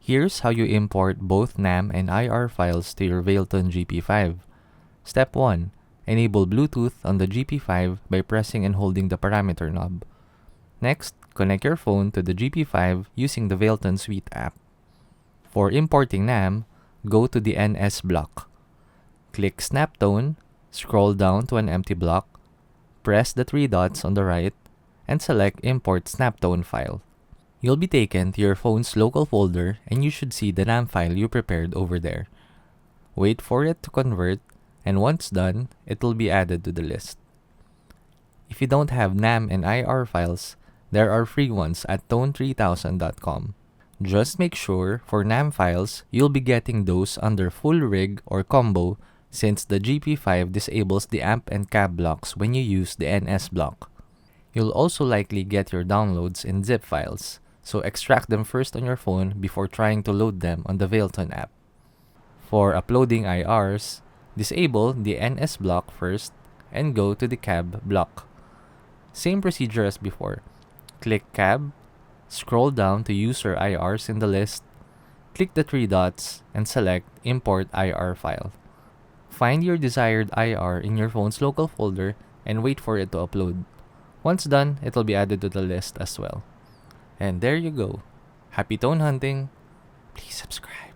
Here's how you import both NAM and IR files to your Valeton GP-5. Step 1. Enable Bluetooth on the GP-5 by pressing and holding the parameter knob. Next, connect your phone to the GP-5 using the Valeton Suite app. For importing NAM, go to the NS block. Click Snaptone, scroll down to an empty block, press the three dots on the right, and select Import Snaptone File. You'll be taken to your phone's local folder and you should see the NAM file you prepared over there. Wait for it to convert, and once done, it will be added to the list. If you don't have NAM and IR files, there are free ones at tone3000.com. Just make sure for NAM files, you'll be getting those under full rig or combo since the GP-5 disables the amp and cab blocks when you use the NS block. You'll also likely get your downloads in zip files, so extract them first on your phone before trying to load them on the Valeton app. For uploading IRs, disable the NS block first and go to the cab block. Same procedure as before. Click cab, scroll down to user IRs in the list, click the three dots, and select Import IR File. Find your desired IR in your phone's local folder and wait for it to upload. Once done, it will be added to the list as well. And there you go. Happy tone hunting! Please subscribe.